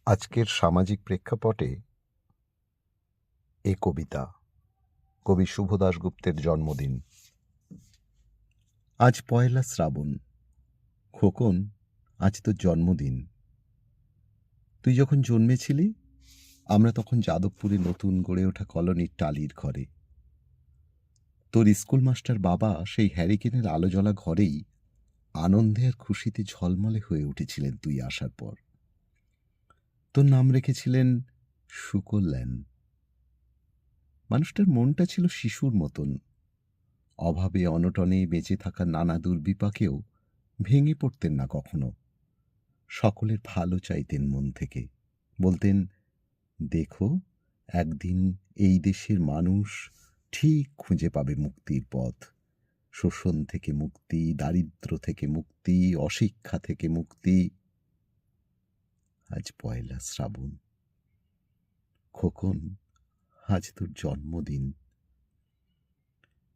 আজকের সামাজিক প্রেক্ষাপটে এ কবিতা কবি শুভ দাশগুপ্তের জন্মদিন। আজ পয়লা শ্রাবণ। খোকন, আজ তোর জন্মদিন। তুই যখন জন্মেছিলি আমরা তখন যাদবপুরে নতুন গড়ে ওঠা কলোনির টালির ঘরে। তোর স্কুল মাস্টার বাবা সেই হ্যারিকেনের আলো জ্বলা ঘরেই আনন্দে আর খুশিতে ঝলমলে হয়ে উঠেছিলেন তুই আসার পর। তোর নাম রেখেছিলেন সুকল্যাণ। মানুষটার মনটা ছিল শিশুর মতন। অভাবে অনটনে বেঁচে থাকা নানা দুর্বিপাকেও ভেঙে পড়তেন না কখনো। সকলের ভালো চাইতেন মন থেকে। বলতেন, দেখো, একদিন এই দেশের মানুষ ঠিক খুঁজে পাবে মুক্তির পথ। শোষণ থেকে মুক্তি, দারিদ্র্য থেকে মুক্তি, অশিক্ষা থেকে মুক্তি। আজ পয়লা শ্রাবণ। খোকন, আজ তোর জন্মদিন।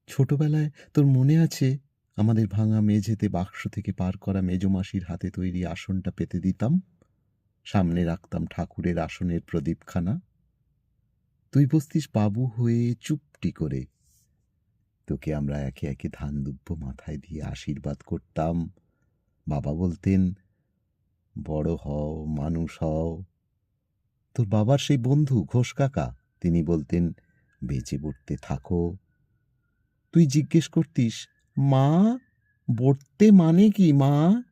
ছোটবেলায় তোর মনে আছে আমাদের ভাঙা মেঝেতে বাক্স থেকে পার করা মেজমাসির হাতে তৈরি আসনটা পেতে দিতাম, সামনে রাখতাম ঠাকুরের আসনের প্রদীপখানা। তুই বসতিস বাবু হয়ে চুপটি করে। তোকে আমরা একে একে ধান দুব্য মাথায় দিয়ে আশীর্বাদ করতাম। বাবা বলতেন, বড় হও, মানুষ হও। তোর বাবার সেই বন্ধু ঘোষ কাকা, তিনি বলতেন, বেঁচে পড়তে থাকো। তুই জিজ্ঞেস করতিস, মা, বর্তে মানে কি মা?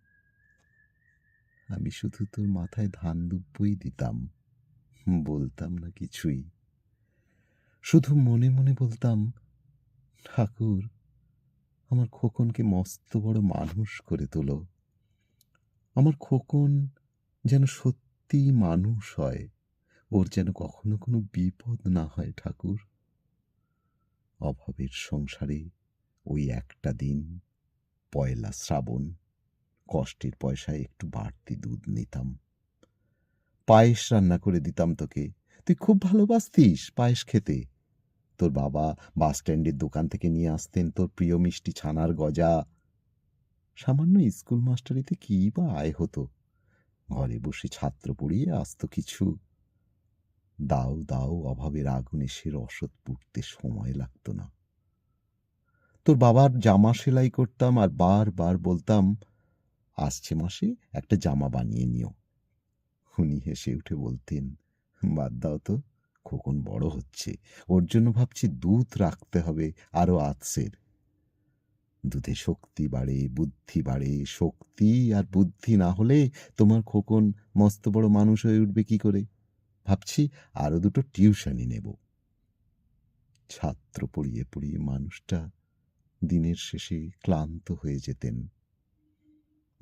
আমি শুধু তোর মাথায় ধান দুব্বই দিতাম, বলতাম না কিছুই। শুধু মনে মনে বলতাম, ঠাকুর, আমার খোকনকে মস্ত বড় মানুষ করে তোলো। আমার খোকন যেন সত্যি মানুষ হয়, ওর যেন কখনো কোনো বিপদ না হয় ঠাকুর। অভাবের সংসারে ওই একটা দিন, পয়লা শ্রাবণ, কষ্টের পয়সায় একটু বাড়তি দুধ নিতাম। পায়েস রান্না করে দিতাম তোকে। তুই খুব ভালোবাসতিস পায়েস খেতে। তোর বাবা বাস স্ট্যান্ডের দোকান থেকে নিয়ে আসতেন তোর প্রিয় মিষ্টি ছানার গজা। সামান্য স্কুল মাস্টারিতে কি বা আয় হতো? ঘরে বসে ছাত্র পড়িয়ে আসতো কিছু। দাও দাও অভাবের আগুনে সে রসদ পুড়তে সময় লাগতো না। তোর বাবার জামা সেলাই করতাম আর বারবার বলতাম, আসছে মাসে একটা জামা বানিয়ে নিও। উনি হেসে উঠে বলতেন, বাদ দাও তো, খোকন বড় হচ্ছে, ওর জন্য ভাবছি দুধ রাখতে হবে আরো আতসের। দুধে শক্তি বাড়ে, বুদ্ধি বাড়ে। শক্তি আর বুদ্ধি না হলে তোমার খোকন মস্ত বড় মানুষ হয়ে উঠবে কি করে? ভাবছি আরো দুটো টিউশনি নেব। ছাত্র পড়িয়ে পড়িয়ে মানুষটা দিনের শেষে ক্লান্ত হয়ে যেতেন।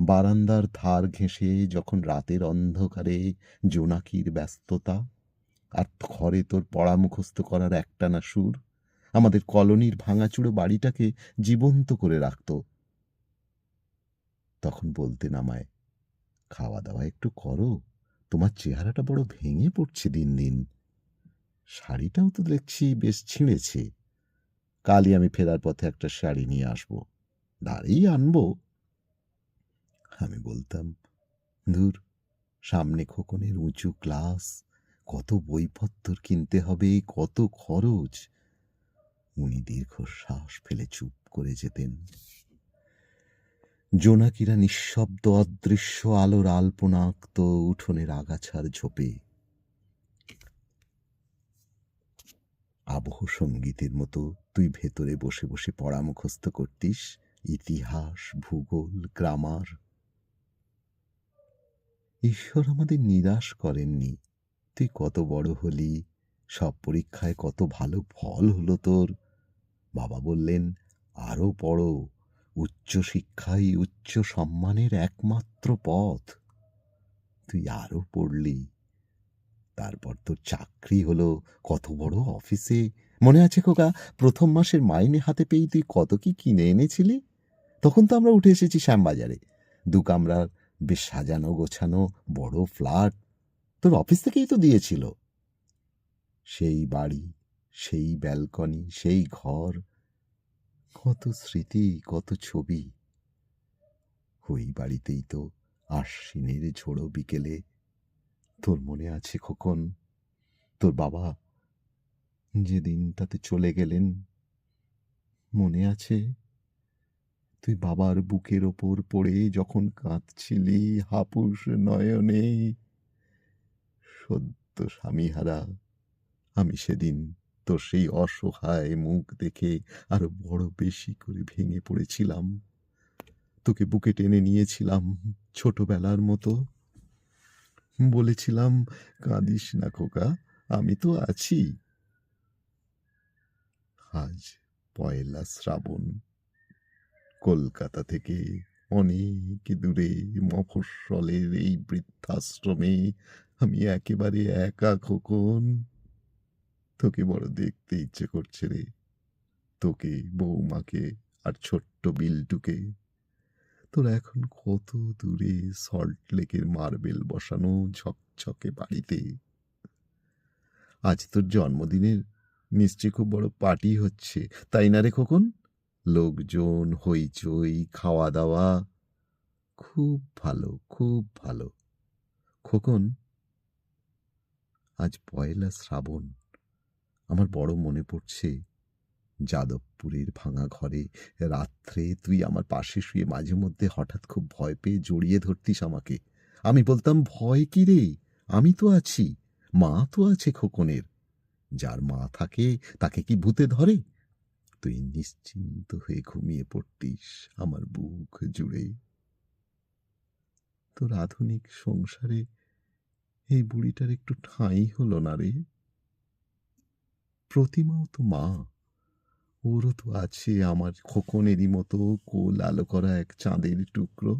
বারান্দার ধার ঘেঁষে যখন রাতের অন্ধকারে জোনাকির ব্যস্ততা, আর ঘরে তোর পড়া মুখস্থ করার একটানা সুর আমাদের কলোনির ভাঙাচুরো বাড়িটাকে জীবন্ত করে রাখত। তখন বলতেন আমায়, খাওয়া দাওয়া একটু করো, তোমার চেহারাটা বড় ভেঙে পড়ছে দিন দিন। শাড়িটাও তো দেখছি বেশ ছিঁড়েছে। কালই আমি ফেরার পথে একটা শাড়ি নিয়ে আসবো, দাঁড়িয়ে আনবো। আমি বলতাম, ধুর, সামনে খোকনের উঁচু ক্লাস, কত বইপত্তর কিনতে হবে, কত খরচ। উনি দীর্ঘশ্বাস ফেলে চুপ করে যেতেন। জোনাকিরা নিঃশব্দ অদৃশ্য আলোর আলপনা আঁকত উঠোনের আগাছার ঝোপে। আবহ সঙ্গীতের মতো তুই ভেতরে বসে বসে পড়া মুখস্থ করতিস, ইতিহাস, ভূগোল, গ্রামার। ঈশ্বর আমাদের নিরাশ করেননি। তুই কত বড় হলি, সব পরীক্ষায় কত ভালো ফল হলো তোর। বাবা বললেন, আরো পড়ো, উচ্চশিক্ষাই উচ্চ সম্মানের একমাত্র পথ। তুই আরো পড়লি, তারপর তোর চাকরি হলো কত বড় অফিসে। মনে আছে খোকা, প্রথম মাসের মাইনে হাতে পেয়েই তুই কত কি কিনে এনেছিলি? তখন তো আমরা উঠে এসেছি শ্যামবাজারে, দু কামরার বেশ সাজানো গোছানো বড় ফ্ল্যাট তোর অফিস থেকেই তো দিয়েছিল। সেই বাড়ি, সেই ব্যালকনি, সেই ঘর, কত স্মৃতি, কত ছবি। ওই বাড়িতেই তো আশ্বিনের ঝোড়ো বিকেলে তোর মনে আছে খোকন, তোর বাবা যে দিনটাতে চলে গেলেন, মনে আছে? তুই বাবার বুকের ওপর পড়ে যখন কাঁদছিলি হাপুস নয়নে, সদ্য স্বামীহারা আমি সেদিন তোর সেই অসহায় মুখ দেখে আরো বড় বেশি করে ভেঙে পড়েছিলাম। তোকে বুকে টেনে নিয়েছিলাম ছোটবেলার মতো। বলেছিলাম, কাঁদিস না খোকা, আমি তো আছি। আজ পয়লা শ্রাবণ, কলকাতা থেকে অনেক দূরে মফস্বলের এই বৃদ্ধাশ্রমে আমি একেবারে একা খোকন। তোকে বড় দেখতে ইচ্ছে করছে রে, তোকে, বৌমাকে আর ছোট্ট বিল্টুকে। তোরা এখন কত দূরে সল্ট লেকের মার্বেল বসানো ঝকঝকে বাড়িতে। আজ তোর জন্মদিনের নিশ্চয়ই খুব বড় পার্টি হচ্ছে, তাই না রে খোকন? লোকজন, হইচই, খাওয়া দাওয়া। খুব ভালো, খুব ভালো। খোকন, আজ পয়লা শ্রাবণ। আমার বড় মনে পড়ছে যাদবপুরের ভাঙা ঘরে রাত্রে তুই আমার পাশে শুয়ে মাঝে মধ্যে হঠাৎ খুব ভয় পেয়ে জড়িয়ে ধরতিস আমাকে। আমি বলতাম, ভয় কি রে, আমি তো আছি, মা তো আছে খোকনের। যার মা থাকে তাকে কি ভূতে ধরে? তুই নিশ্চিন্ত হয়ে ঘুমিয়ে পড়তিস আমার বুক জুড়ে। তোর আধুনিক সংসারে এই বুড়িটার একটু ঠাঁই হলো না রে। প্রতিমাও তো মা, ওরও তো আছে আমার খোকনেরই মতো কোল আলো করা এক চাঁদের টুকরো।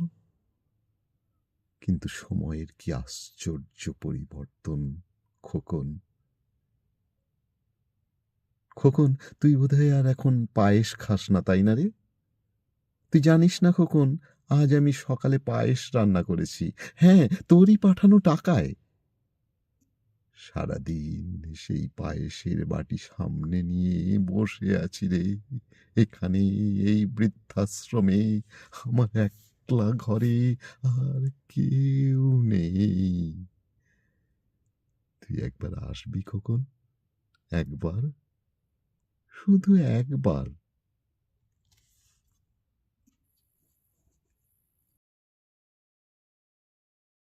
কিন্তু সময়ের কি আশ্চর্য পরিবর্তন খোকন। খোকন, তুই বোধহয় আর এখন পায়েস খাস না, তাই না রে? তুই জানিস না খোকন, আজ আমি সকালে পায়েস রান্না করেছি। হ্যাঁ, তোরই পাঠানো টাকায়। সারাদিন সেই পায়েসের বাটি সামনে নিয়ে বসে আছি রে, এখানে এই বৃদ্ধাশ্রমে, আমার একলা ঘরে, আর কেউ নেই। তুই একবার আসবি খোকন, একবার, শুধু একবার।